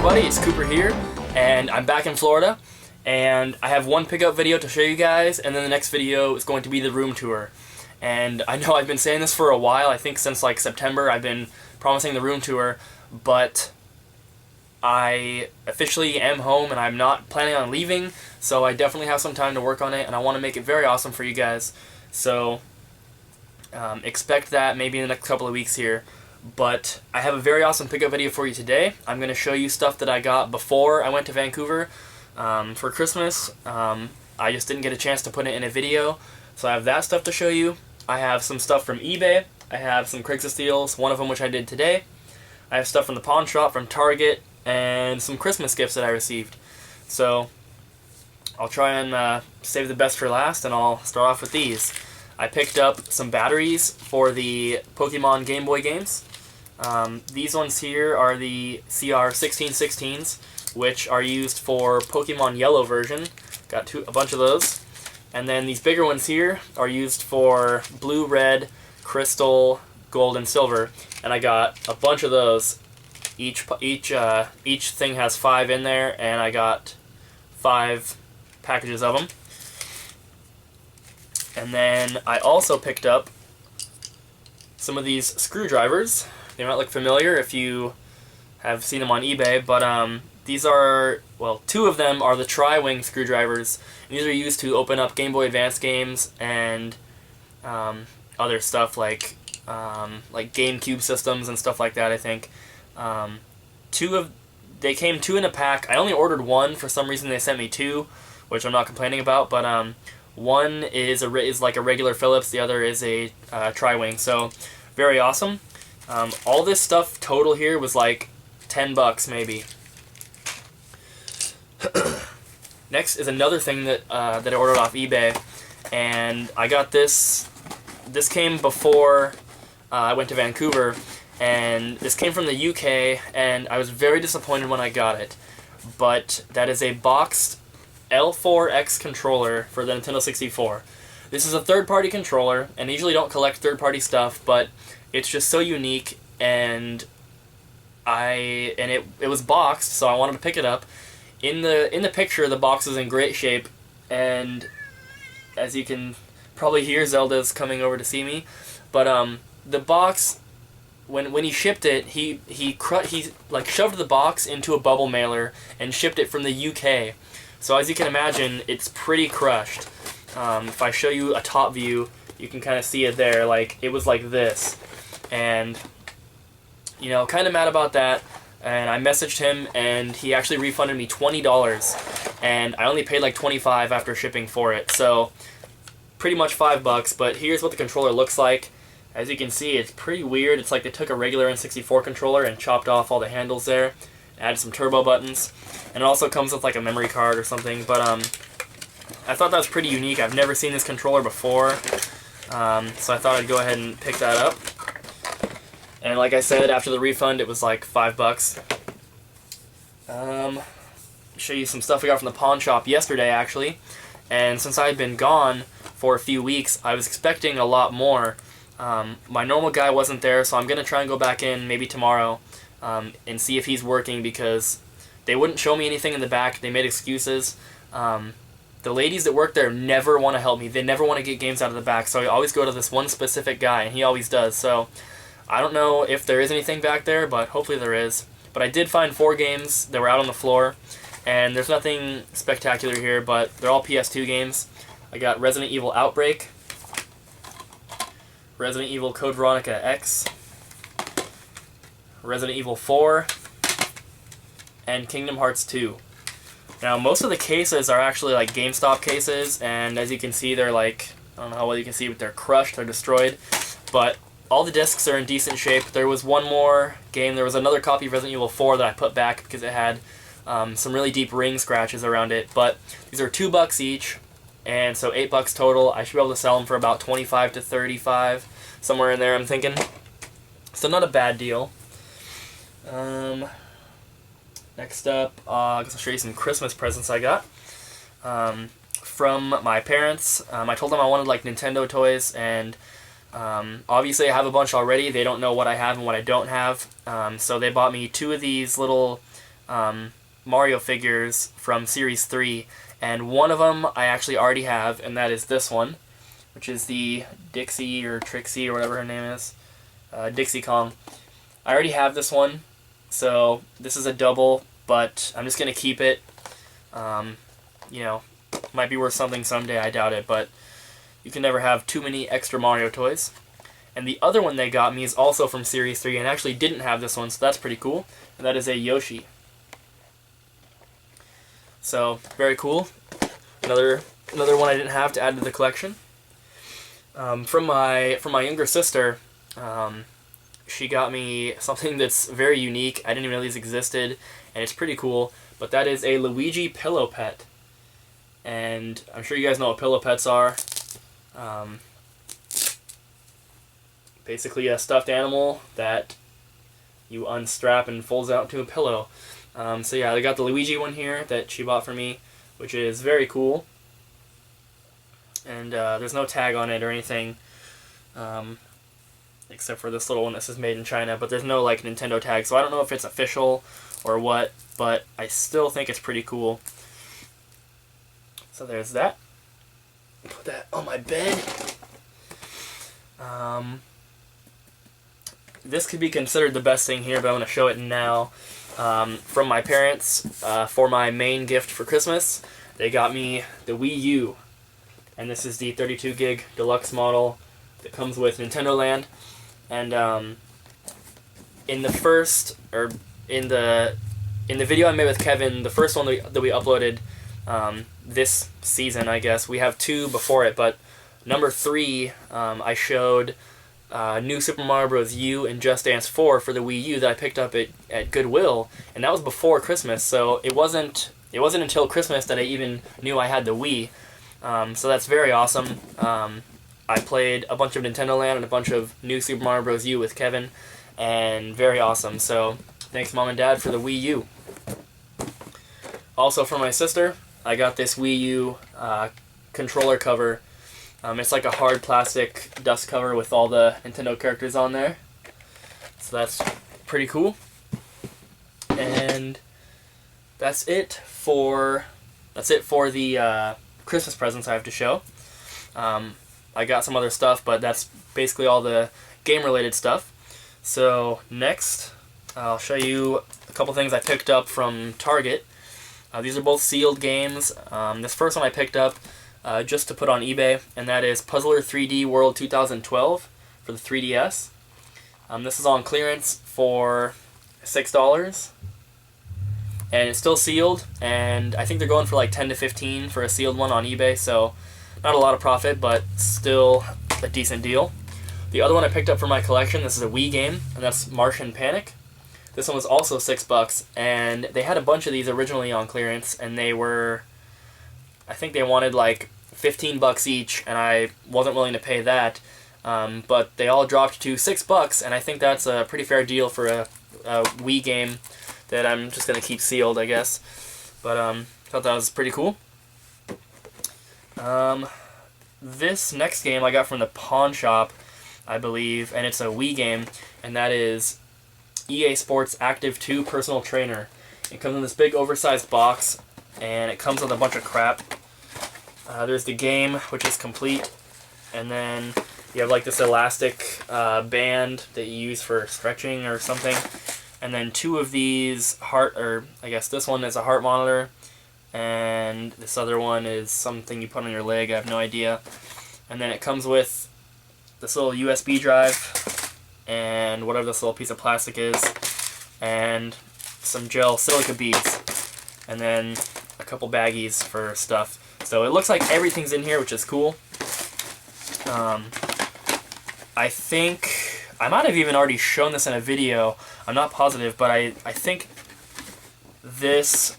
everybody, it's Cooper here, and I'm back in Florida, and I have one pickup video to show you guys, and then the next video is going to be the room tour. And I know I've been saying this for a while, I think since like September I've been promising the room tour, but I officially am home and I'm not planning on leaving, so I definitely have some time to work on it, and I want to make it very awesome for you guys. So expect that maybe in the next couple of weeks here. But I have a very awesome pickup video for you today. I'm going to show you stuff that I got before I went to Vancouver for Christmas. I just didn't get a chance to put it in a video, so I have that stuff to show you. I have some stuff from eBay. I have some Craigslist deals, one of them which I did today. I have stuff from the pawn shop, from Target, and some Christmas gifts that I received. So I'll try and save the best for last, and I'll start off with these. I picked up some batteries for the Pokemon Game Boy games. These ones here are the CR 1616s, which are used for Pokemon Yellow version. Got a bunch of those. And then these bigger ones here are used for Blue, Red, Crystal, Gold, and Silver. And I got a bunch of those. Each thing has 5 in there, and I got 5 packages of them. And then I also picked up some of these screwdrivers. They might look familiar if you have seen them on eBay, but these are, well, 2 of them are the tri-wing screwdrivers. And these are used to open up Game Boy Advance games and other stuff like GameCube systems and stuff like that, I think. They came 2 in a pack. I only ordered 1. For some reason they sent me 2, which I'm not complaining about, but one is like a regular Phillips, the other is a tri-wing, so very awesome. All this stuff total here was like $10 maybe. Next is another thing that I ordered off eBay, and I got this. This came before I went to Vancouver, and this came from the UK, and I was very disappointed when I got it. But that is a boxed L4X controller for the Nintendo 64. This is a third-party controller, and I usually don't collect third-party stuff, but it's just so unique, and it was boxed, so I wanted to pick it up. In the picture, the box is in great shape, and as you can probably hear, Zelda's coming over to see me. But the box, when he shipped it, he like shoved the box into a bubble mailer and shipped it from the UK. So as you can imagine, it's pretty crushed. If I show you a top view, you can kind of see it there. Like, it was like this. And, you know, kind of mad about that. And I messaged him, and he actually refunded me $20. And I only paid like $25 after shipping for it. So, pretty much $5. But here's what the controller looks like. As you can see, it's pretty weird. It's like they took a regular N64 controller and chopped off all the handles there. Added some turbo buttons. And it also comes with like a memory card or something. But I thought that was pretty unique. I've never seen this controller before. So I thought I'd go ahead and pick that up. And like I said, after the refund, it was like $5. Show you some stuff I got from the pawn shop yesterday, actually. And since I had been gone for a few weeks, I was expecting a lot more. My normal guy wasn't there, so I'm going to try and go back in maybe tomorrow and see if he's working, because they wouldn't show me anything in the back. They made excuses. The ladies that work there never want to help me. They never want to get games out of the back, so I always go to this one specific guy, and he always does. So I don't know if there is anything back there, but hopefully there is. But I did find 4 games that were out on the floor, and there's nothing spectacular here, but they're all PS2 games. I got Resident Evil Outbreak, Resident Evil Code Veronica X, Resident Evil 4, and Kingdom Hearts 2. Now, most of the cases are actually like GameStop cases, and as you can see, they're like, I don't know how well you can see, but they're crushed, they're destroyed. But all the discs are in decent shape. There was one more game, there was another copy of Resident Evil 4 that I put back because it had some really deep ring scratches around it. But these are $2 each, and so $8 total. I should be able to sell them for about $25 to $35, somewhere in there, I'm thinking. So not a bad deal. Next up, I guess I'll show you some Christmas presents I got from my parents. I told them I wanted like Nintendo toys, and obviously I have a bunch already. They don't know what I have and what I don't have, so they bought me 2 of these little Mario figures from Series 3, and one of them I actually already have, and that is this one, which is the Dixie or Trixie or whatever her name is, Dixie Kong. I already have this one, so this is a double, but I'm just going to keep it. You know, might be worth something someday, I doubt it, but you can never have too many extra Mario toys. And the other one they got me is also from Series 3, and actually didn't have this one, so that's pretty cool, and that is a Yoshi. So, very cool. Another one I didn't have to add to the collection. From my younger sister, she got me something that's very unique. I didn't even know these existed, and it's pretty cool. But that is a Luigi pillow pet. And I'm sure you guys know what pillow pets are. Basically a stuffed animal that you unstrap and folds out to a pillow. So yeah, I got the Luigi one here that she bought for me, which is very cool. And there's no tag on it or anything, except for this little one that says made in China, but there's no like Nintendo tag, so I don't know if it's official or what, but I still think it's pretty cool. So there's that. Put that on my bed. This could be considered the best thing here, but I'm going to show it now. From my parents, for my main gift for Christmas, they got me the Wii U. And this is the 32 gig deluxe model that comes with Nintendo Land. And in the video I made with Kevin, the first one that we uploaded this season, I guess, we have 2 before it, but number 3, I showed New Super Mario Bros. U and Just Dance 4 for the Wii U that I picked up at Goodwill, and that was before Christmas, so it wasn't until Christmas that I even knew I had the Wii. So that's very awesome. I played a bunch of Nintendo Land and a bunch of New Super Mario Bros. U with Kevin, and very awesome. So thanks, Mom and Dad, for the Wii U. Also for my sister, I got this Wii U controller cover. It's like a hard plastic dust cover with all the Nintendo characters on there. So that's pretty cool. And that's it for the Christmas presents I have to show. I got some other stuff, but that's basically all the game-related stuff. So next, I'll show you a couple things I picked up from Target. These are both sealed games. This first one I picked up just to put on eBay, and that is Puzzler 3D World 2012 for the 3DS. This is on clearance for $6. And it's still sealed, and I think they're going for like 10 to 15 for a sealed one on eBay, so not a lot of profit, but still a decent deal. The other one I picked up for my collection, this is a Wii game, and that's Martian Panic. This one was also $6, and they had a bunch of these originally on clearance, and they were, I think they wanted like $15 each, and I wasn't willing to pay that, but they all dropped to $6, and I think that's a pretty fair deal for a Wii game that I'm just going to keep sealed, I guess. But thought that was pretty cool. This next game I got from the pawn shop, I believe, and it's a Wii game, and that is EA Sports Active 2 Personal Trainer. It comes in this big oversized box, and it comes with a bunch of crap. There's the game, which is complete, and then you have like this elastic band that you use for stretching or something. And then 2 of these I guess this one is a heart monitor, and this other one is something you put on your leg, I have no idea. And then it comes with this little USB drive, and whatever this little piece of plastic is, and some gel silica beads, and then a couple baggies for stuff. So it looks like everything's in here, which is cool. I think I might have even already shown this in a video, I'm not positive, but I think this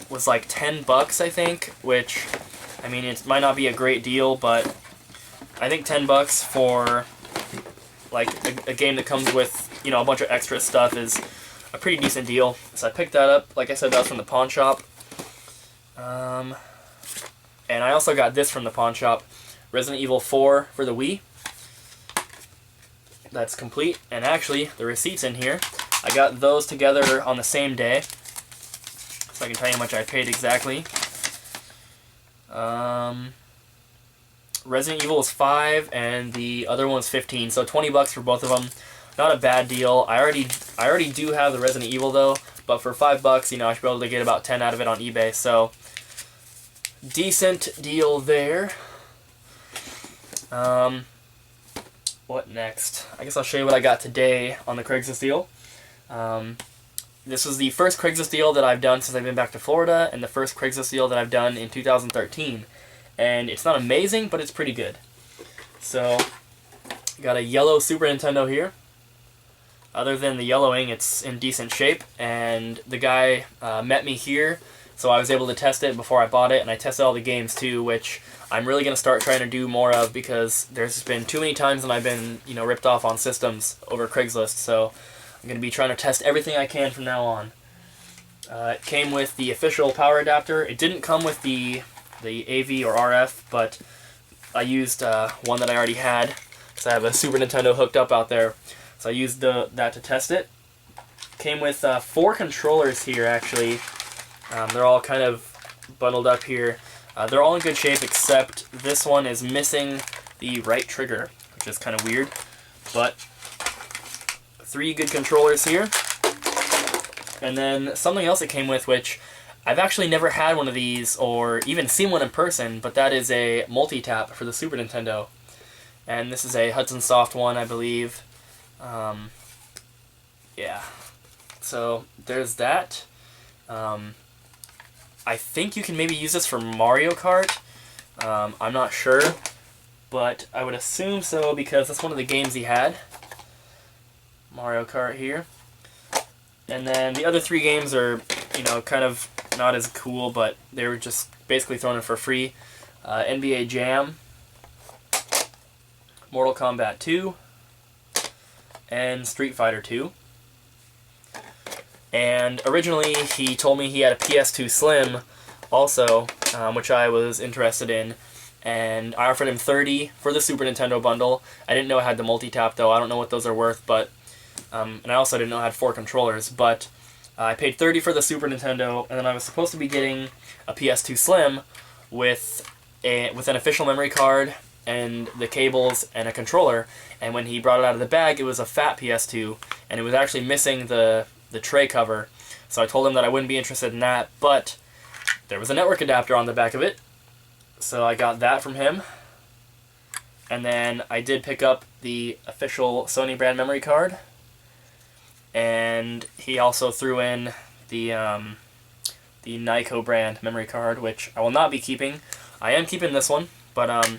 was like $10, I think, which, I mean, it might not be a great deal, but I think $10 for like a game that comes with, you know, a bunch of extra stuff is a pretty decent deal. So I picked that up. Like I said, that was from the pawn shop. And I also got this from the pawn shop, Resident Evil 4 for the Wii. That's complete, and actually, the receipt's in here. I got those together on the same day. so I can tell you how much I paid exactly. Resident Evil is $5 and the other one's $15, so $20 for both of them. Not a bad deal. I already do have the Resident Evil though, but for $5, you know, I should be able to get about 10 out of it on eBay. So decent deal there. What next? I guess I'll show you what I got today on the Craigslist deal. This was the first Craigslist deal that I've done since I've been back to Florida, and the first Craigslist deal that I've done in 2013. And it's not amazing, but it's pretty good. So, got a yellow Super Nintendo here. Other than the yellowing, it's in decent shape, and the guy met me here, so I was able to test it before I bought it, and I tested all the games too, which I'm really going to start trying to do more of, because there's been too many times when I've been, you know, ripped off on systems over Craigslist, so I'm going to be trying to test everything I can from now on. It came with the official power adapter. It didn't come with the AV or RF, but I used one that I already had, because I have a Super Nintendo hooked up out there. So I used that to test it. Came with 4 controllers here, actually. They're all kind of bundled up here. They're all in good shape, except this one is missing the right trigger, which is kind of weird. But 3 good controllers here. And then something else it came with, which I've actually never had one of these or even seen one in person, but that is a multi-tap for the Super Nintendo. And this is a Hudson Soft one, I believe. Yeah. So there's that. I think you can maybe use this for Mario Kart. I'm not sure, but I would assume so because that's one of the games he had. Mario Kart here. And then the other 3 games are, you know, kind of not as cool, but they were just basically thrown in for free. NBA Jam, Mortal Kombat 2, and Street Fighter 2. And originally he told me he had a PS2 Slim also, which I was interested in, and I offered him $30 for the Super Nintendo bundle. I didn't know it had the multi-tap though. I don't know what those are worth, but and I also didn't know it had 4 controllers, but I paid $30 for the Super Nintendo, and then I was supposed to be getting a PS2 Slim with an official memory card and the cables and a controller, and when he brought it out of the bag, it was a fat PS2, and it was actually missing the tray cover. So I told him that I wouldn't be interested in that, but there was a network adapter on the back of it, so I got that from him. And then I did pick up the official Sony brand memory card, and he also threw in the Nyko brand memory card, which I will not be keeping. I am keeping this one, but I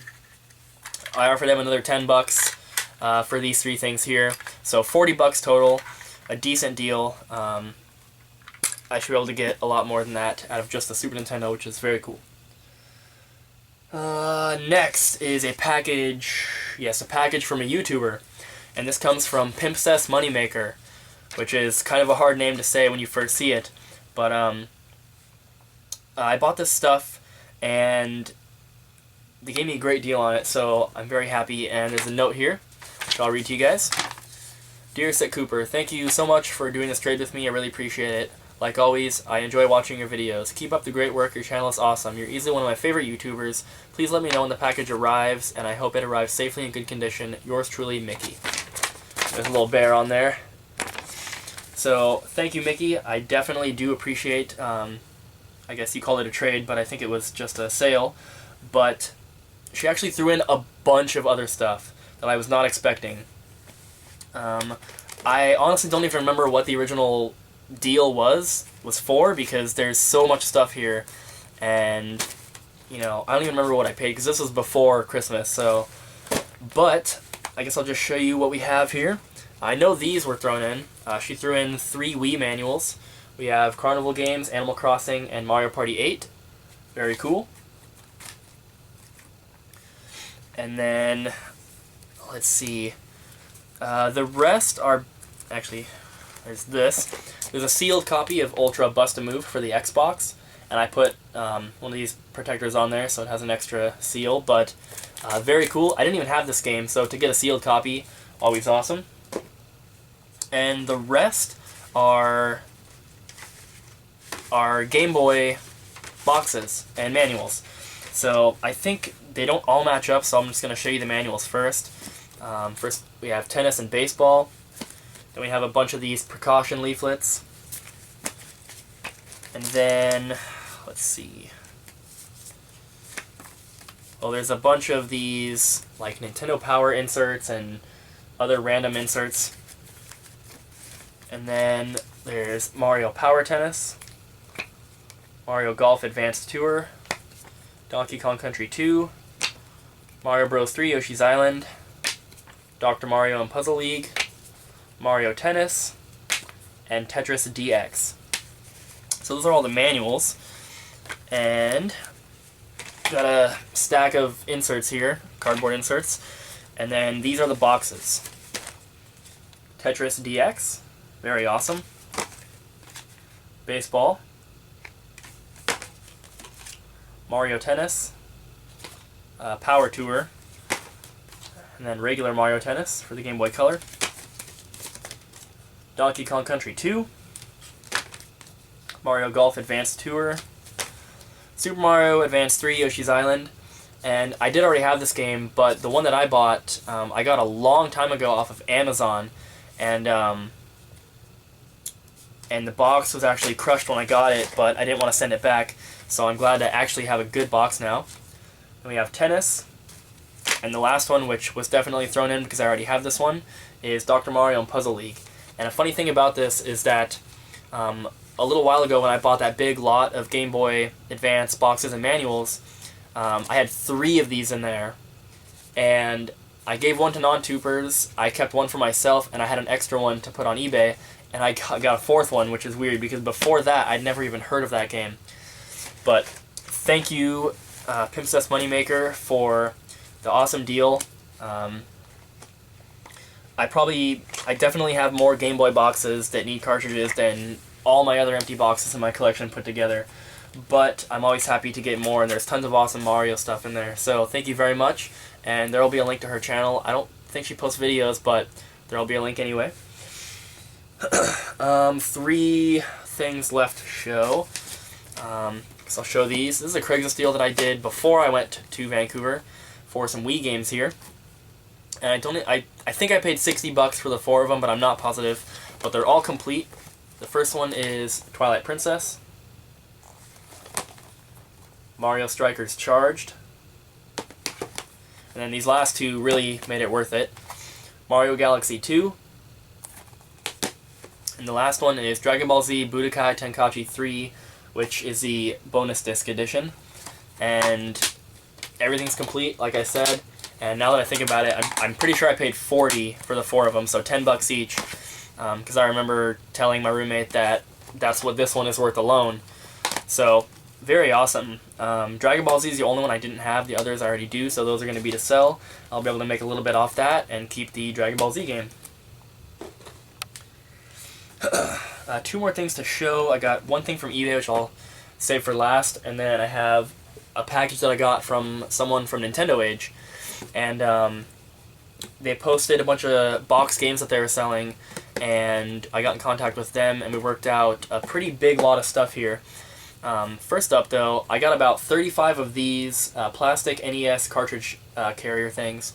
offered him another $10 for these 3 things here, so $40 total. A decent deal. I should be able to get a lot more than that out of just the Super Nintendo, which is very cool. Next is a package. Yes, a package from a YouTuber, and this comes from Pimpcessmoneymaker, which is kind of a hard name to say when you first see it. But I bought this stuff, and they gave me a great deal on it, so I'm very happy. And there's a note here, which I'll read to you guys. Dear SicCooper, thank you so much for doing this trade with me. I really appreciate it. Like always, I enjoy watching your videos. Keep up the great work. Your channel is awesome. You're easily one of my favorite YouTubers. Please let me know when the package arrives, and I hope it arrives safely in good condition. Yours truly, Mickey. There's a little bear on there. So, thank you, Mickey. I definitely do appreciate, I guess you call it a trade, but I think it was just a sale. But she actually threw in a bunch of other stuff that I was not expecting. I honestly don't even remember what the original deal was for, because there's so much stuff here, and you know, I don't even remember what I paid because this was before Christmas. So, but I guess I'll just show you what we have here. I know these were thrown in. She threw in 3 Wii manuals. We have Carnival Games, Animal Crossing, and Mario Party 8. Very cool. And then let's see. The rest are, actually, there's this. There's a sealed copy of Ultra Bust-A-Move for the Xbox, and I put one of these protectors on there so it has an extra seal, but very cool. I didn't even have this game, so to get a sealed copy, always awesome. And the rest are are Game Boy boxes and manuals. So I think they don't all match up, so I'm just going to show you the manuals first. First we have tennis and baseball. Then we have a bunch of these precaution leaflets. And then, let's see. Well, there's a bunch of these like Nintendo Power inserts and other random inserts. And then there's Mario Power Tennis, Mario Golf Advanced Tour, Donkey Kong Country 2, Mario Bros. 3 Yoshi's Island, Dr. Mario and Puzzle League, Mario Tennis, and Tetris DX. So those are all the manuals. And got a stack of inserts here, cardboard inserts. And then these are the boxes. Tetris DX, very awesome. Baseball. Mario Tennis. Power Tour. And then regular Mario Tennis for the Game Boy Color. Donkey Kong Country 2. Mario Golf Advanced Tour. Super Mario Advance 3 Yoshi's Island. And I did already have this game, but the one that I bought, I got a long time ago off of Amazon. And the box was actually crushed when I got it, but I didn't want to send it back. So I'm glad to actually have a good box now. Then we have tennis. And the last one, which was definitely thrown in because I already have this one, is Dr. Mario and Puzzle League. And a funny thing about this is that a little while ago when I bought that big lot of Game Boy Advance boxes and manuals, I had 3 of these in there. And I gave one to non-tubers, I kept one for myself, and I had an extra one to put on eBay. And I got a 4th one, which is weird because before that I'd never even heard of that game. But thank you, Pimpcessmoneymaker, for the awesome deal. I definitely have more Game Boy boxes that need cartridges than all my other empty boxes in my collection put together. But I'm always happy to get more, and there's tons of awesome Mario stuff in there. So thank you very much, and there will be a link to her channel. I don't think she posts videos, but there will be a link anyway. 3 things left to show. So I'll show these. This is a Craigslist deal that I did before I went to Vancouver for some Wii games here. And I think I paid $60 for the 4 of them, but I'm not positive. But they're all complete. The first one is Twilight Princess, Mario Strikers Charged, and then these last 2 really made it worth it. Mario Galaxy 2, and the last one is Dragon Ball Z Budokai Tenkaichi 3, which is the bonus disc edition. And everything's complete, like I said. And now that I think about it, I'm pretty sure I paid $40 for the 4 of them, so $10 each. Because I remember telling my roommate that that's what this one is worth alone. So, very awesome. Dragon Ball Z is the only one I didn't have. The others I already do, so those are going to be to sell. I'll be able to make a little bit off that and keep the Dragon Ball Z game. 2 more things to show. I got one thing from eBay, which I'll save for last, and then I have a package that I got from someone from Nintendo Age. And they posted a bunch of box games that they were selling, and I got in contact with them, and we worked out a pretty big lot of stuff here. First up, though, I got about 35 of these plastic NES cartridge carrier things,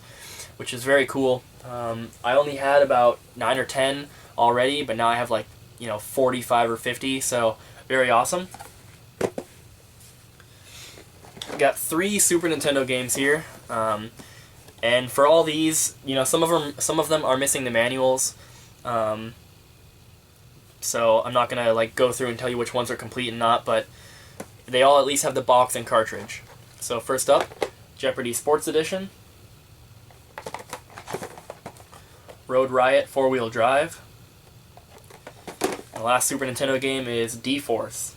which is very cool. I only had about 9 or 10 already, but now I have like 45 or 50, so very awesome. Got 3 Super Nintendo games here, and for all these, some of them are missing the manuals, so I'm not gonna go through and tell you which ones are complete and not, but they all at least have the box and cartridge. So first up, Jeopardy Sports Edition, Road Riot 4-Wheel Drive. The last Super Nintendo game is D-Force.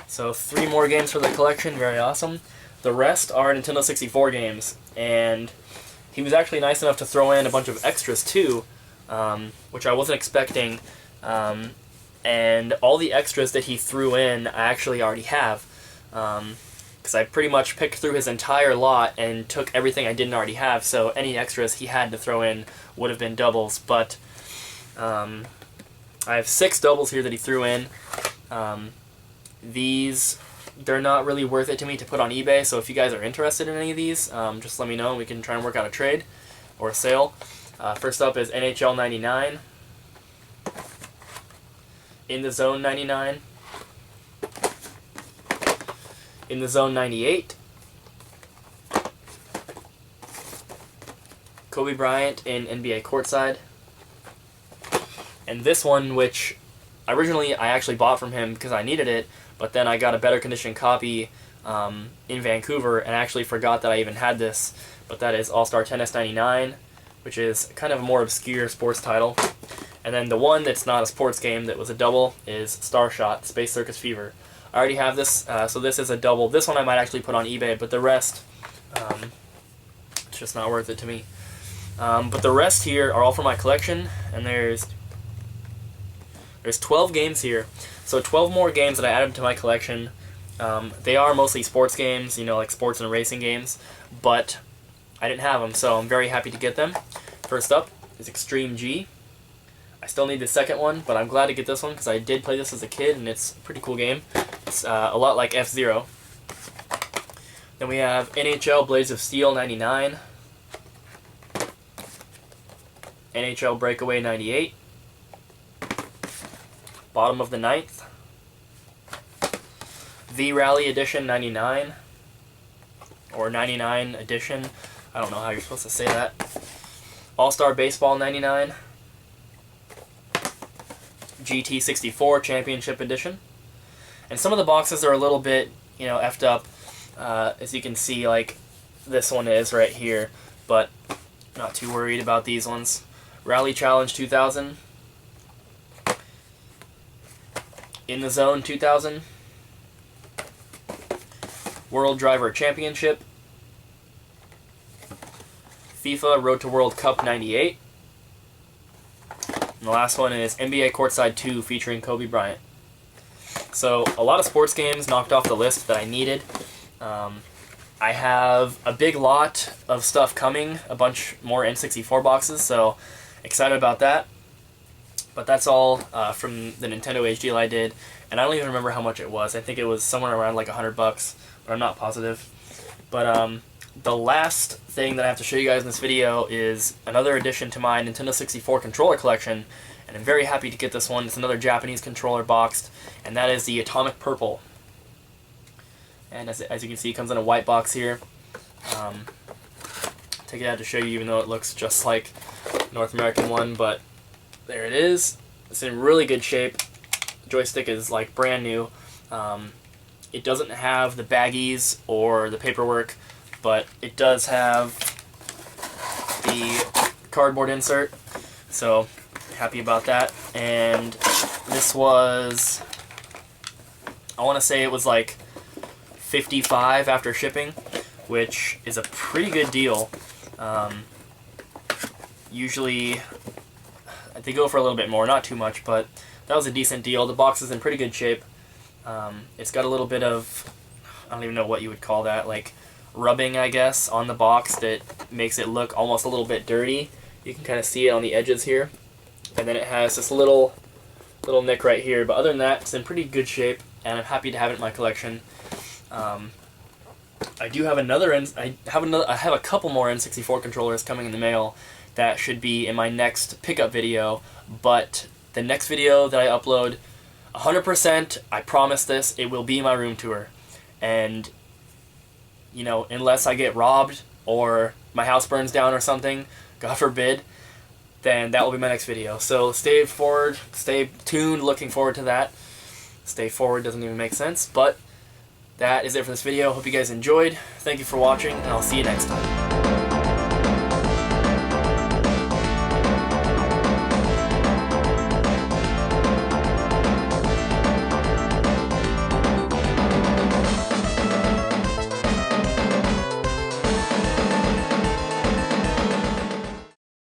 So 3 more games for the collection, very awesome. The rest are Nintendo 64 games, and he was actually nice enough to throw in a bunch of extras too, which I wasn't expecting. And all the extras that he threw in I actually already have, because I pretty much picked through his entire lot and took everything I didn't already have, so any extras he had to throw in would have been doubles, but I have 6 doubles here that he threw in. they're not really worth it to me to put on eBay, so if you guys are interested in any of these, just let me know and we can try and work out a trade or a sale. First up is NHL 99, In the Zone 99, In the Zone 98, Kobe Bryant in NBA Courtside, and this one, which originally I actually bought from him because I needed it, but then I got a better condition copy in Vancouver and actually forgot that I even had this, but that is All-Star Tennis 99, which is kind of a more obscure sports title. And then the one that's not a sports game that was a double is Starshot, Space Circus Fever. I already have this, so this is a double. This one I might actually put on eBay, but the rest, it's just not worth it to me. But the rest here are all for my collection, and there's 12 games here. So 12 more games that I added to my collection. They are mostly sports games, you know, like sports and racing games, but I didn't have them, so I'm very happy to get them. First up is Extreme G. I still need the second one, but I'm glad to get this one because I did play this as a kid, and it's a pretty cool game. It's a lot like F-Zero. Then we have NHL Blades of Steel 99, NHL Breakaway 98, Bottom of the Ninth, V-Rally Edition 99, or 99 Edition, I don't know how you're supposed to say that, All-Star Baseball 99, GT 64 Championship Edition, and some of the boxes are a little bit, you know, effed up, as you can see, like this one is right here, but not too worried about these ones. Rally Challenge 2000, In the Zone 2000, World Driver Championship, FIFA Road to World Cup 98, and the last one is NBA Courtside 2 featuring Kobe Bryant. So a lot of sports games knocked off the list that I needed. I have a big lot of stuff coming, a bunch more N64 boxes, so excited about that. But that's all from the Nintendo Age deal I did, and I don't even remember how much it was. I think it was somewhere around like $100, but I'm not positive. But the last thing that I have to show you guys in this video is another addition to my Nintendo 64 controller collection, and I'm very happy to get this one. It's another Japanese controller boxed, and that is the Atomic Purple. And as you can see, it comes in a white box here. Take it out to show you, even though it looks just like the North American one, but there it is. It's in really good shape. The joystick is like brand new. It doesn't have the baggies or the paperwork, but it does have the cardboard insert, so happy about that. And this was, I want to say it was like $55 after shipping, which is a pretty good deal. Usually they go for a little bit more, not too much, but that was a decent deal. The box is in pretty good shape. It's got a little bit of, I don't even know what you would call that, like rubbing, I guess, on the box that makes it look almost a little bit dirty. You can kind of see it on the edges here. And then it has this little nick right here, but other than that, it's in pretty good shape, and I'm happy to have it in my collection. I do have I have a couple more N64 controllers coming in the mail that should be in my next pickup video, but the next video that I upload, 100%, I promise this, it will be my room tour. And, you know, unless I get robbed or my house burns down or something, God forbid, then that will be my next video. So stay tuned, looking forward to that. Stay forward doesn't even make sense, but that is it for this video. Hope you guys enjoyed. Thank you for watching, and I'll see you next time.